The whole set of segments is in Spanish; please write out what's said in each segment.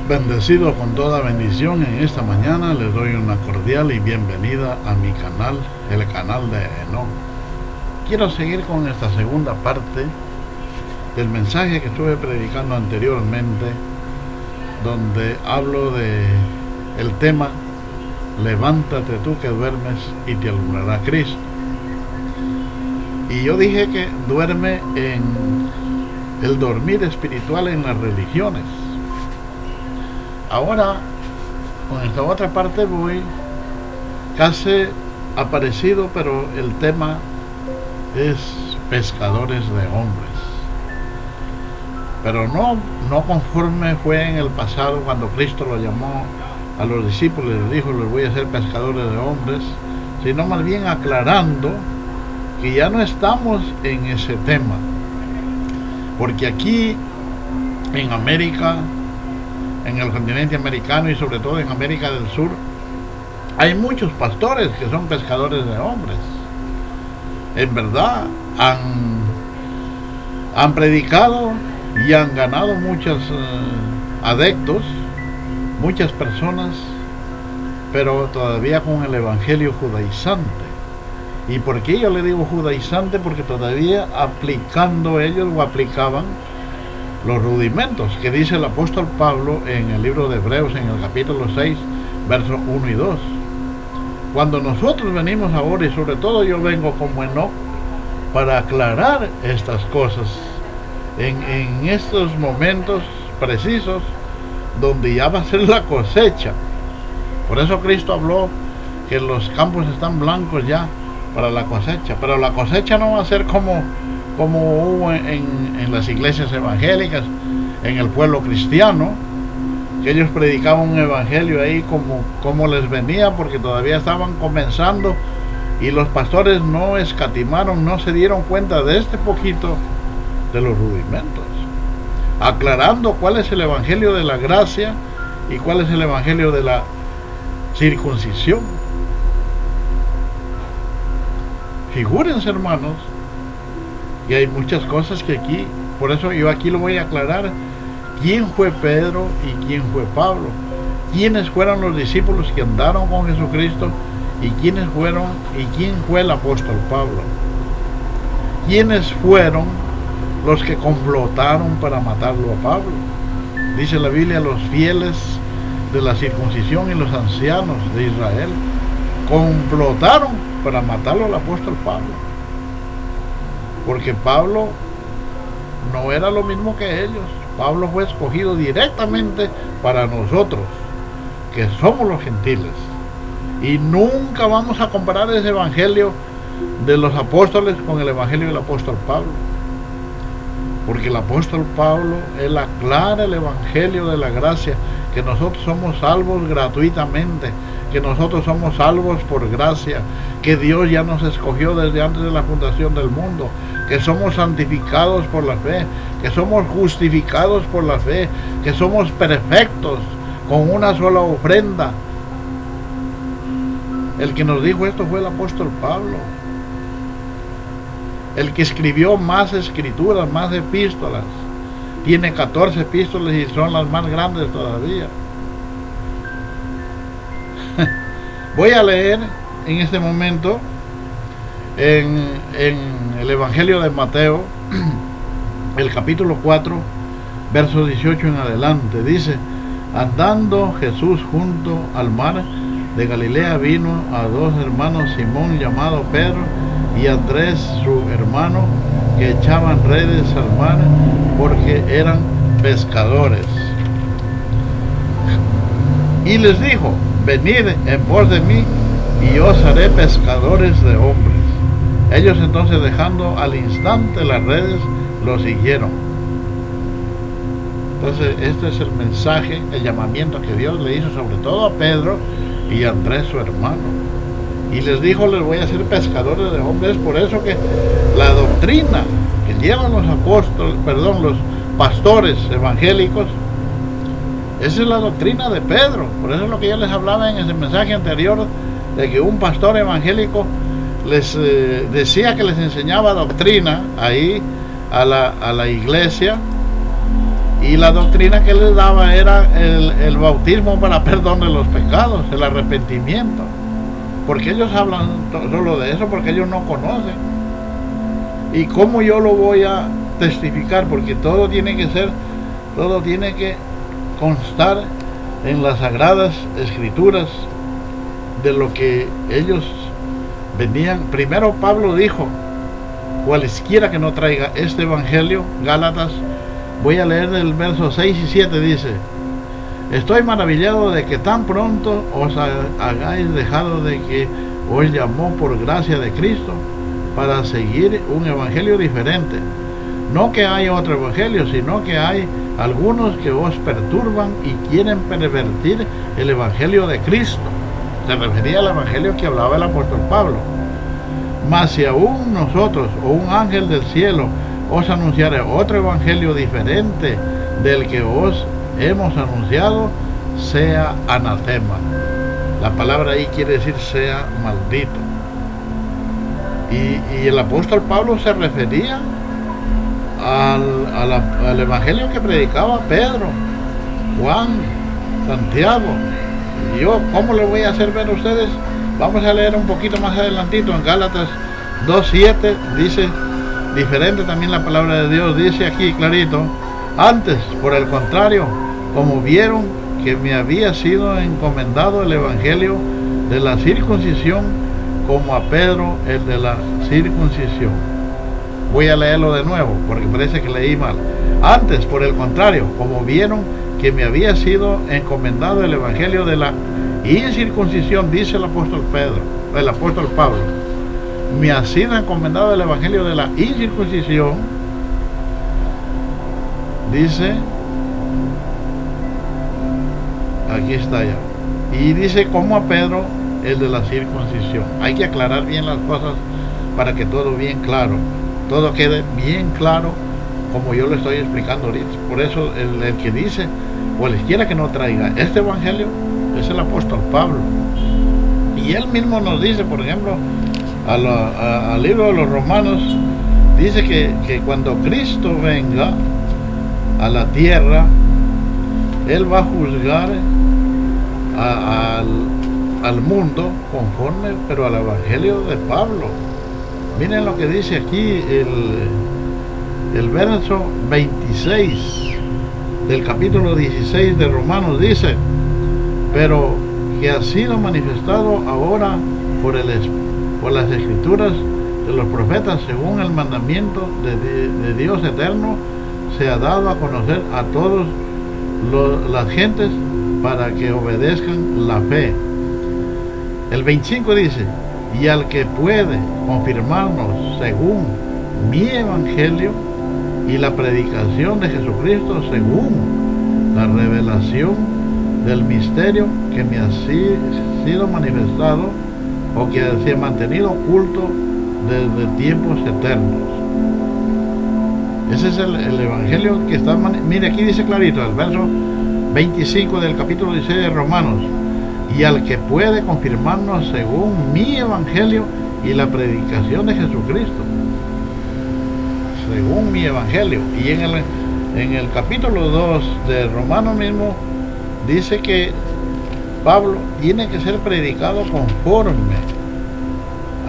Bendecido con toda bendición en esta mañana, les doy una cordial y bienvenida a mi canal, el canal de Enoch. Quiero seguir con esta segunda parte del mensaje que estuve predicando anteriormente, donde hablo de el tema levántate tú que duermes y te alumbrará Cristo. Y yo dije que duerme en el dormir espiritual en las religiones. Ahora, con esta otra parte voy casi aparecido, pero el tema es pescadores de hombres. Pero no conforme fue en el pasado cuando Cristo lo llamó a los discípulos y les dijo, les voy a hacer pescadores de hombres, sino más bien aclarando que ya no estamos en ese tema. Porque aquí en América, en el continente americano y sobre todo en América del Sur, hay muchos pastores que son pescadores de hombres. En verdad, han predicado y han ganado muchos adeptos, muchas personas, pero todavía con el evangelio judaizante. ¿Y por qué yo le digo judaizante? Porque todavía aplicando ellos o aplicaban los rudimentos que dice el apóstol Pablo en el libro de Hebreos, en el capítulo 6, versos 1 y 2. Cuando nosotros venimos ahora, y sobre todo yo vengo como Enoch, para aclarar estas cosas en estos momentos precisos donde ya va a ser la cosecha. Por eso Cristo habló que los campos están blancos ya para la cosecha, pero la cosecha no va a ser como hubo en las iglesias evangélicas, en el pueblo cristiano, que ellos predicaban un evangelio ahí como les venía, porque todavía estaban comenzando y los pastores no escatimaron, no se dieron cuenta de este poquito de los rudimentos, aclarando cuál es el evangelio de la gracia y cuál es el evangelio de la circuncisión. Figúrense, hermanos, y hay muchas cosas que aquí, por eso yo aquí lo voy a aclarar, quién fue Pedro y quién fue Pablo, quiénes fueron los discípulos que andaron con Jesucristo y quién fue el apóstol Pablo, quiénes fueron los que complotaron para matarlo a Pablo. Dice la Biblia, los fieles de la circuncisión y los ancianos de Israel complotaron para matarlo al apóstol Pablo, porque Pablo no era lo mismo que ellos. Pablo fue escogido directamente para nosotros, que somos los gentiles, y nunca vamos a comparar ese evangelio de los apóstoles con el evangelio del apóstol Pablo, porque el apóstol Pablo, él aclara el evangelio de la gracia, que nosotros somos salvos gratuitamente, que nosotros somos salvos por gracia, que Dios ya nos escogió desde antes de la fundación del mundo, que somos santificados por la fe, que somos justificados por la fe, que somos perfectos con una sola ofrenda. El que nos dijo esto fue el apóstol Pablo, el que escribió más escrituras, más epístolas. Tiene 14 epístolas y son las más grandes todavía. Voy a leer en este momento en el Evangelio de Mateo, el capítulo 4, verso 18 en adelante. Dice, andando Jesús junto al mar de Galilea, vino a dos hermanos, Simón llamado Pedro y Andrés su hermano, que echaban redes al mar porque eran pescadores. Y les dijo, venid en pos de mí y yo os haré pescadores de hombres. Ellos entonces, dejando al instante las redes, lo siguieron. Entonces este es el mensaje, el llamamiento que Dios le hizo sobre todo a Pedro y a Andrés su hermano, y les dijo, les voy a hacer pescadores de hombres. Por eso que la doctrina que llevan los los pastores evangélicos, esa es la doctrina de Pedro. Por eso es lo que yo les hablaba en ese mensaje anterior, de que un pastor evangélico les decía que les enseñaba doctrina ahí a la iglesia, Y la doctrina que les daba era el bautismo para perdón de los pecados, el arrepentimiento. Porque ellos hablan solo de eso, porque ellos no conocen. ¿Y cómo yo lo voy a testificar? Porque todo tiene que constar en las sagradas escrituras de lo que ellos venían. Primero Pablo dijo, cualesquiera que no traiga este evangelio, Gálatas, voy a leer del verso 6 y 7, dice: estoy maravillado de que tan pronto os hagáis dejado de que os llamó por gracia de Cristo para seguir un evangelio diferente. No que hay otro evangelio, sino que hay algunos que os perturban y quieren pervertir el evangelio de Cristo. Se refería al evangelio que hablaba el apóstol Pablo. Mas si aún nosotros o un ángel del cielo os anunciare otro evangelio diferente del que os hemos anunciado, sea anatema. La palabra ahí quiere decir sea maldito. Y el apóstol Pablo se refería al evangelio que predicaba Pedro, Juan, Santiago. Y yo, ¿cómo le voy a hacer ver a ustedes? Vamos a leer un poquito más adelantito en Gálatas 2:7, dice, diferente también la palabra de Dios, dice aquí clarito: antes, por el contrario, como vieron que me había sido encomendado el evangelio de la circuncisión, como a Pedro el de la circuncisión. Voy a leerlo de nuevo porque parece que leí mal. Antes, por el contrario, como vieron que me había sido encomendado el evangelio de la incircuncisión, dice el apóstol Pablo, me ha sido encomendado el evangelio de la incircuncisión, dice, aquí está ya, y dice como a Pedro el de la circuncisión. Hay que aclarar bien las cosas para que todo bien claro, todo quede bien claro como yo lo estoy explicando ahorita. Por eso el que dice cualesquiera que no traiga este evangelio es el apóstol Pablo, y él mismo nos dice, por ejemplo, al libro de los Romanos, dice que cuando Cristo venga a la tierra, él va a juzgar al mundo conforme, pero al evangelio de Pablo. Miren lo que dice aquí el verso 26 del capítulo 16 de Romanos, dice: pero que ha sido manifestado ahora por las escrituras de los profetas, según el mandamiento de Dios eterno, se ha dado a conocer a todos las gentes para que obedezcan la fe. El 25 dice: y al que puede confirmarnos según mi evangelio y la predicación de Jesucristo según la revelación del misterio que me ha sido manifestado, o que se ha mantenido oculto desde tiempos eternos. Ese es el evangelio que está. Mire, aquí dice clarito el verso 25 del capítulo 16 de Romanos: y al que puede confirmarnos según mi evangelio y la predicación de Jesucristo según mi evangelio. Y en el capítulo 2 de Romanos mismo dice que Pablo tiene que ser predicado conforme.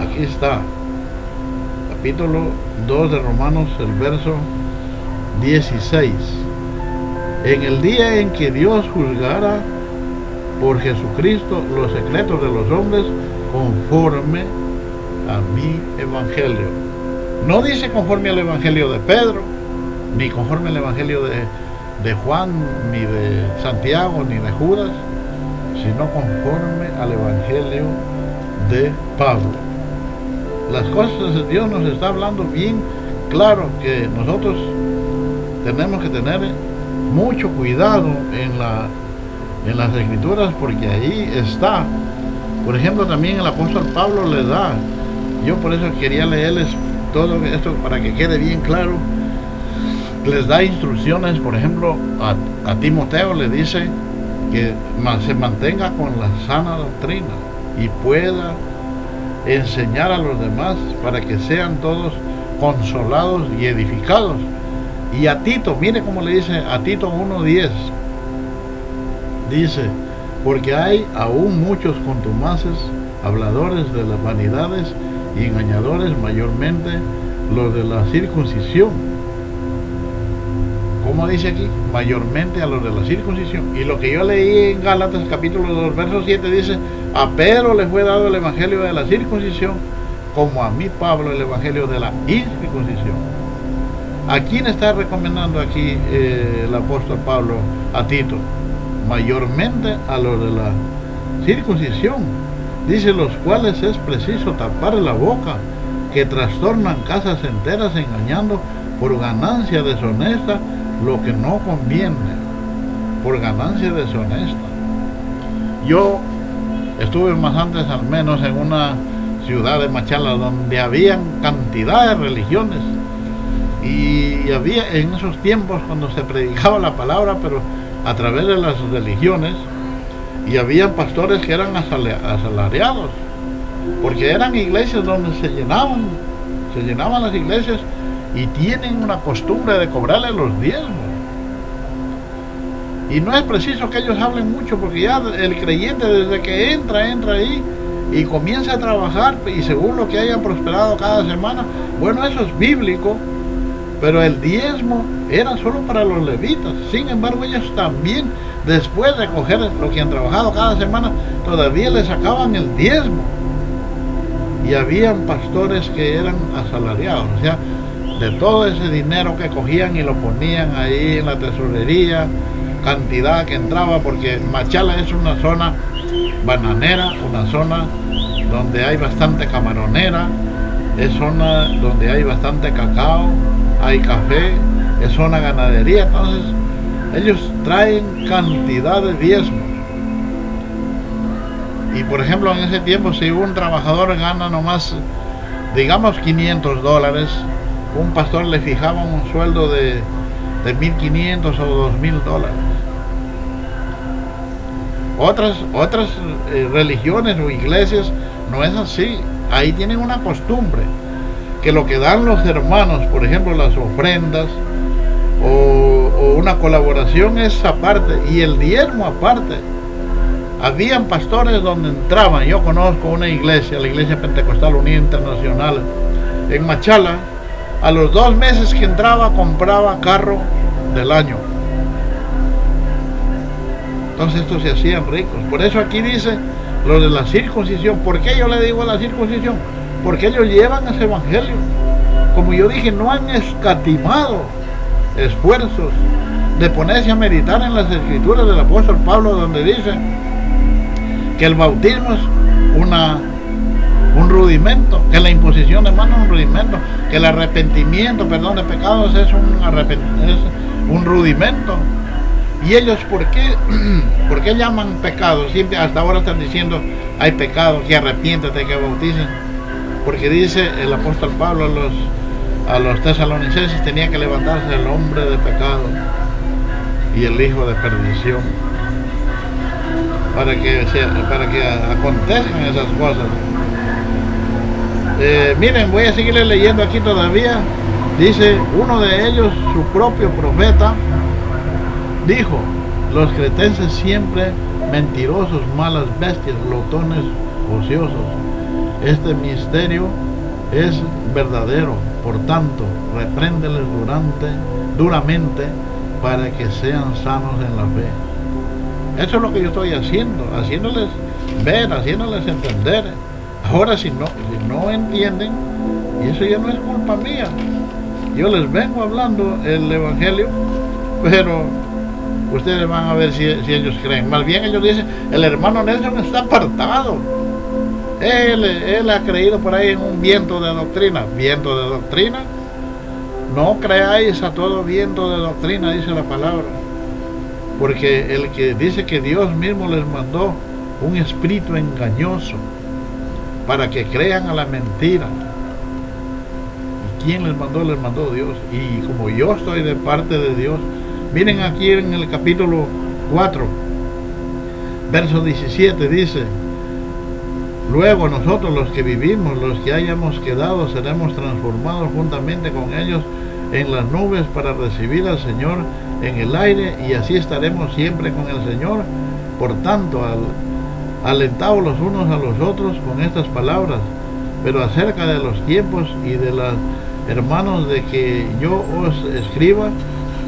Aquí está, capítulo 2 de Romanos, el verso 16: en el día en que Dios juzgara por Jesucristo los secretos de los hombres conforme a mi evangelio. No dice conforme al evangelio de Pedro, ni conforme al evangelio de Juan, ni de Santiago, ni de Judas, sino conforme al evangelio de Pablo. Las cosas de Dios nos está hablando bien claro, que nosotros tenemos que tener mucho cuidado en las escrituras, porque ahí está. Por ejemplo, también el apóstol Pablo le da, yo por eso quería leerles todo esto para que quede bien claro, les da instrucciones. Por ejemplo, a Timoteo le dice que se mantenga con la sana doctrina y pueda enseñar a los demás para que sean todos consolados y edificados Y a Tito, mire cómo le dice a Tito 1:10, dice, porque hay aún muchos contumaces, habladores de las vanidades y engañadores, mayormente los de la circuncisión. ¿Cómo dice aquí? Mayormente a los de la circuncisión. Y lo que yo leí en Gálatas capítulo 2, verso 7 dice, a Pedro le fue dado el evangelio de la circuncisión, como a mí Pablo el evangelio de la incircuncisión. ¿A quién está recomendando aquí el apóstol Pablo? A Tito. Mayormente a los de la circuncisión. Dice, los cuales es preciso tapar la boca, que trastornan casas enteras engañando por ganancia deshonesta lo que no conviene. Por ganancia deshonesta. Yo estuve más antes al menos en una ciudad de Machala donde habían cantidad de religiones. Y había en esos tiempos cuando se predicaba la palabra, pero a través de las religiones, y había pastores que eran asalariados, porque eran iglesias donde se llenaban las iglesias y tienen una costumbre de cobrarle los diezmos. Y no es preciso que ellos hablen mucho, porque ya el creyente desde que entra ahí y comienza a trabajar, y según lo que hayan prosperado cada semana, bueno, eso es bíblico. Pero el diezmo era solo para los levitas. Sin embargo, ellos también, después de coger lo que han trabajado cada semana, todavía le sacaban el diezmo. Y habían pastores que eran asalariados. O sea, de todo ese dinero que cogían y lo ponían ahí en la tesorería, cantidad que entraba, porque Machala es una zona bananera, una zona donde hay bastante camaronera, es zona donde hay bastante cacao, hay café, es zona ganadería. Entonces ellos traen cantidad de diezmos. Y por ejemplo, en ese tiempo, si un trabajador gana nomás, digamos, $500, un pastor le fijaba un sueldo de $1,500 o $2,000. Otras religiones o iglesias no es así. Ahí tienen una costumbre, que lo que dan los hermanos, por ejemplo las ofrendas o una colaboración, es aparte, y el diezmo aparte. Habían pastores donde entraban, yo conozco una iglesia, la Iglesia Pentecostal Unida Internacional en Machala, a los 2 meses que entraba compraba carro del año. Entonces estos se hacían ricos. Por eso aquí dice lo de la circuncisión. ¿Por qué yo le digo la circuncisión? Porque ellos llevan ese evangelio. Como yo dije, no han escatimado esfuerzos de ponerse a meditar en las escrituras del apóstol Pablo, donde dice que el bautismo es un rudimento, que la imposición de manos es un rudimento, que el arrepentimiento, perdón de pecados, es un rudimento. ¿Y ellos por qué llaman pecado? Siempre hasta ahora están diciendo hay pecado, que arrepiéntete, que bauticen. Porque dice el apóstol Pablo a los tesalonicenses, tenía que levantarse el hombre de pecado y el hijo de perdición, para que acontezcan esas cosas. Miren, voy a seguirle leyendo aquí todavía. Dice, uno de ellos, su propio profeta, dijo, los cretenses siempre mentirosos, malas bestias, glotones, ociosos. Este misterio es verdadero, por tanto, repréndeles duramente para que sean sanos en la fe. Eso es lo que yo estoy haciendo, haciéndoles ver, haciéndoles entender. Ahora si no entienden, y eso ya no es culpa mía, yo les vengo hablando el evangelio, pero ustedes van a ver si ellos creen. Más bien ellos dicen, el hermano Nelson está apartado, él ha creído por ahí en un viento de doctrina. ¿Viento de doctrina? No creáis a todo viento de doctrina, dice la palabra, porque el que dice que Dios mismo les mandó un espíritu engañoso para que crean a la mentira. ¿Y quién les mandó? Les mandó Dios. Y como yo estoy de parte de Dios, miren aquí en el capítulo 4, verso 17, dice, luego nosotros los que vivimos, los que hayamos quedado, seremos transformados juntamente con ellos en las nubes para recibir al Señor en el aire, y así estaremos siempre con el Señor. Por tanto, alentaos los unos a los otros con estas palabras. Pero acerca de los tiempos y de las hermanos, de que yo os escriba,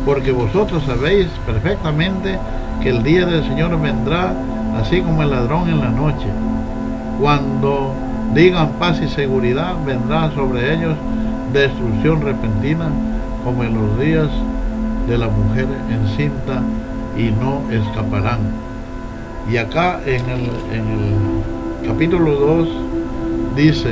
porque vosotros sabéis perfectamente que el día del Señor vendrá así como el ladrón en la noche. Cuando digan paz y seguridad, vendrá sobre ellos destrucción repentina, como en los días de la mujer encinta, y no escaparán. Y acá en el capítulo 2 dice: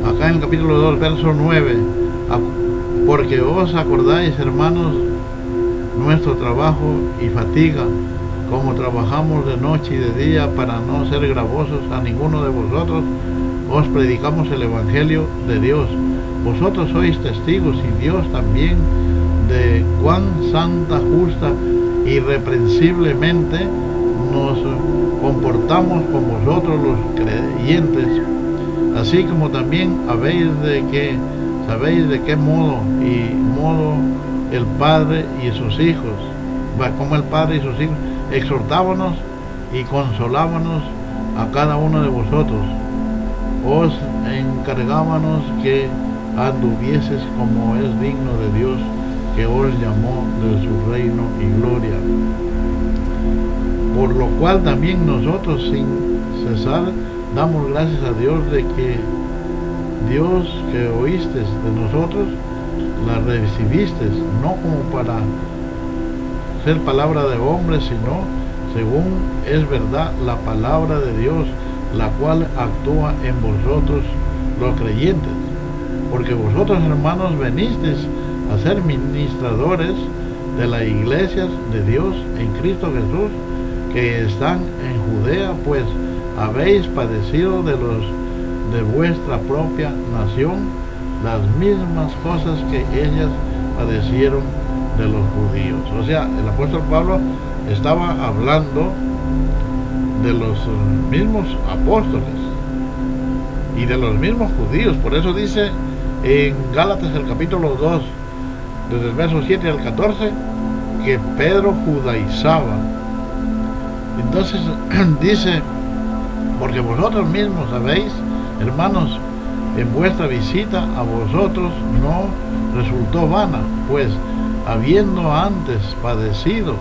acá en el capítulo 2, verso 9, porque os acordáis, hermanos, nuestro trabajo y fatiga, como trabajamos de noche y de día para no ser gravosos a ninguno de vosotros, os predicamos el Evangelio de Dios. Vosotros sois testigos, y Dios también, de cuán santa, justa, irreprensiblemente nos comportamos con vosotros los creyentes, así como también sabéis de qué modo el Padre y sus hijos, como el Padre y sus hijos, exhortábamos y consolábamos a cada uno de vosotros. Os encargábamos que anduvieses como es digno de Dios, que os llamó de su reino y gloria. Por lo cual también nosotros sin cesar damos gracias a Dios de que Dios que oíste de nosotros la recibiste, no como para ser palabra de hombre, sino según es verdad la palabra de Dios, la cual actúa en vosotros los creyentes. Porque vosotros, hermanos, venisteis a ser ministradores de las iglesias de Dios en Cristo Jesús, que están en Judea, pues habéis padecido de vuestra propia nación las mismas cosas que ellas padecieron de los judíos. O sea, el apóstol Pablo estaba hablando de los mismos apóstoles y de los mismos judíos. Por eso dice en Gálatas el capítulo 2, desde el verso 7 al 14, que Pedro judaizaba. Entonces dice: porque vosotros mismos sabéis, hermanos, en vuestra visita a vosotros no resultó vana, pues habiendo antes padecido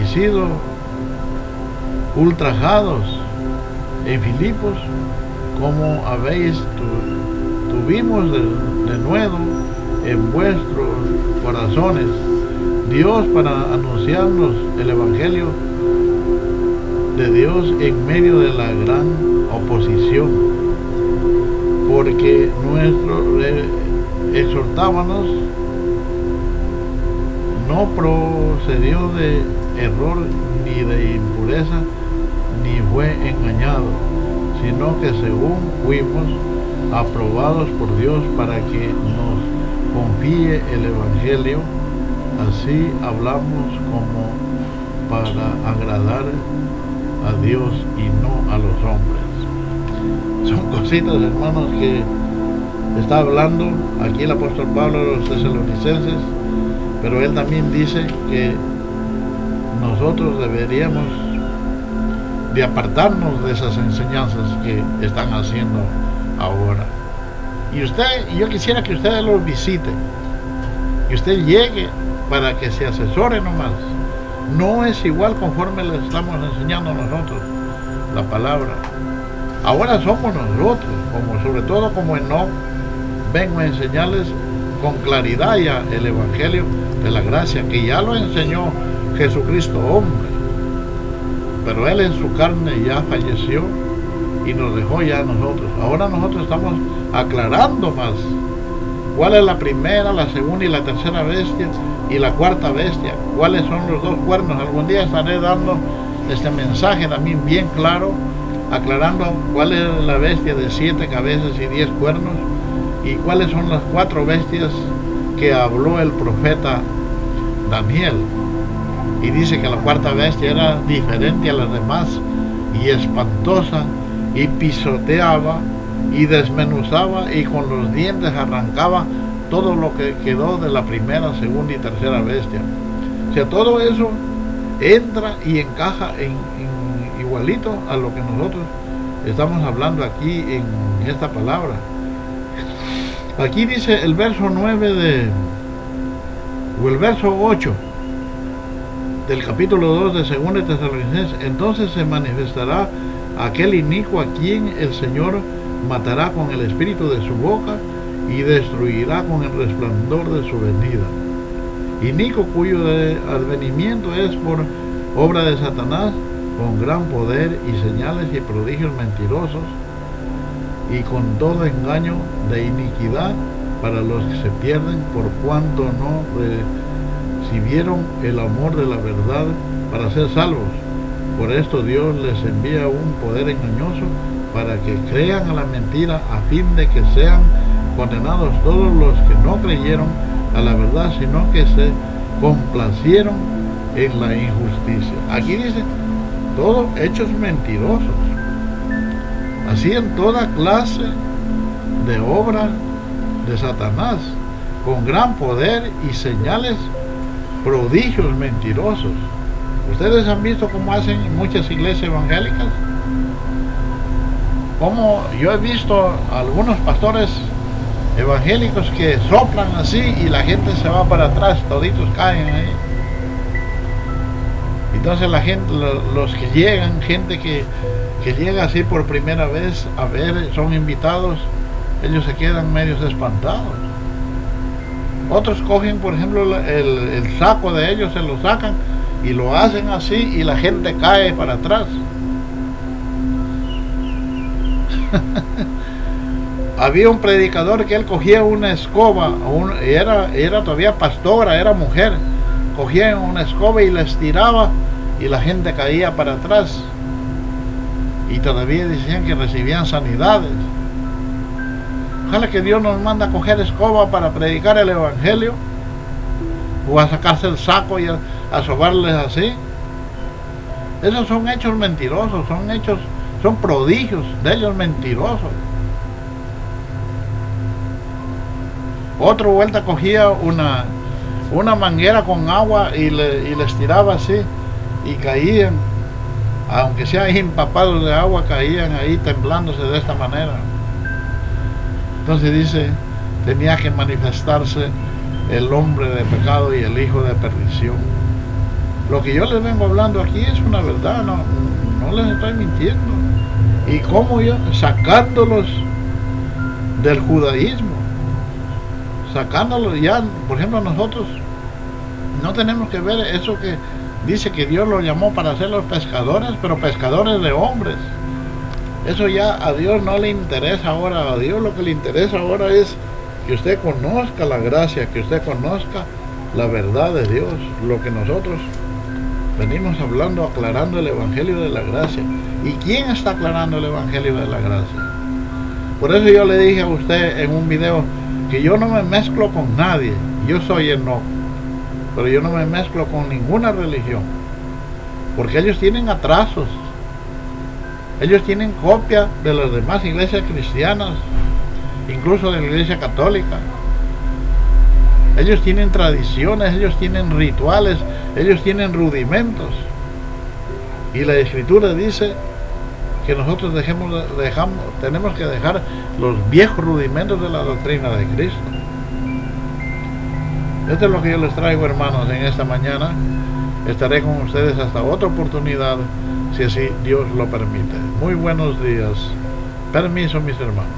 y sido ultrajados en Filipos, como habéis tuvimos de nuevo en vuestros corazones Dios para anunciarnos el Evangelio de Dios en medio de la gran oposición, porque exhortábamos no procedió de error ni de impureza, ni fue engañado, sino que según fuimos aprobados por Dios para que nos confíe el Evangelio, así hablamos como para agradar a Dios y no a los hombres. Son cositas, hermanos, que está hablando aquí el apóstol Pablo a los tesalonicenses, pero él también dice que nosotros deberíamos de apartarnos de esas enseñanzas que están haciendo ahora. Y yo quisiera que usted los visite, que usted llegue para que se asesore nomás. No es igual conforme le estamos enseñando nosotros la palabra. Ahora somos nosotros, sobre todo como Enoc, vengo a enseñarles con claridad ya el Evangelio de la gracia, que ya lo enseñó Jesucristo hombre, pero Él en su carne ya falleció y nos dejó ya a nosotros. Ahora nosotros estamos aclarando más cuál es la primera, la segunda y la tercera bestia y la cuarta bestia, cuáles son los dos cuernos. Algún día estaré dando este mensaje también bien claro, aclarando cuál es la bestia de 7 cabezas y 10 cuernos, y cuáles son las 4 bestias que habló el profeta Daniel. Y dice que la cuarta bestia era diferente a las demás y espantosa, y pisoteaba y desmenuzaba y con los dientes arrancaba todo lo que quedó de la primera, segunda y tercera bestia. O sea, todo eso entra y encaja en igualito a lo que nosotros estamos hablando aquí en esta palabra. Aquí dice el verso 9 o el verso 8 del capítulo 2 de 2 de Tesalonicenses: entonces se manifestará aquel inicuo a quien el Señor matará con el espíritu de su boca y destruirá con el resplandor de su venida. Inicuo cuyo advenimiento es por obra de Satanás, con gran poder y señales y prodigios mentirosos, y con todo engaño de iniquidad para los que se pierden, por cuanto no recibieron el amor de la verdad para ser salvos. Por esto Dios les envía un poder engañoso para que crean a la mentira, a fin de que sean condenados todos los que no creyeron a la verdad, sino que se complacieron en la injusticia. Aquí dice, todos hechos mentirosos. Así en toda clase de obras de Satanás, con gran poder y señales, prodigios mentirosos. ¿Ustedes han visto cómo hacen muchas iglesias evangélicas? Como yo he visto algunos pastores evangélicos que soplan así y la gente se va para atrás, toditos caen ahí. Entonces la gente, los que llegan, gente que llega así por primera vez a ver, son invitados, ellos se quedan medios espantados. Otros cogen, por ejemplo, el saco de ellos, se lo sacan y lo hacen así y la gente cae para atrás. Había un predicador que él cogía una escoba, era todavía pastora, era mujer, cogía una escoba y la estiraba y la gente caía para atrás, y todavía decían que recibían sanidades. Ojalá que Dios nos manda a coger escoba para predicar el evangelio, o a sacarse el saco y a sobarles así. Esos son hechos mentirosos, son prodigios de ellos mentirosos. Otro vuelta cogía una manguera con agua y le estiraba así y caían, aunque sean empapados de agua, caían ahí temblándose de esta manera. Entonces dice, tenía que manifestarse el hombre de pecado y el hijo de perdición. Lo que yo les vengo hablando aquí es una verdad, no les estoy mintiendo. Y cómo yo, sacándolos del judaísmo, sacándolos ya, por ejemplo, nosotros no tenemos que ver eso que dice que Dios los llamó para ser los pescadores, pero pescadores de hombres. Eso ya a Dios no le interesa ahora. A Dios lo que le interesa ahora es que usted conozca la gracia, que usted conozca la verdad de Dios, lo que nosotros venimos hablando, aclarando el evangelio de la gracia. ¿Y quién está aclarando el evangelio de la gracia? Por eso yo le dije a usted en un video que yo no me mezclo con nadie. Yo soy Enoc, pero yo no me mezclo con ninguna religión, porque ellos tienen atrasos, ellos tienen copia de las demás iglesias cristianas, incluso de la iglesia católica. Ellos tienen tradiciones, ellos tienen rituales, ellos tienen rudimentos, y la escritura dice que nosotros tenemos que dejar los viejos rudimentos de la doctrina de Cristo. Esto es lo que yo les traigo, hermanos, en esta mañana. Estaré con ustedes hasta otra oportunidad, si así Dios lo permite. Muy buenos días. Permiso, mis hermanos.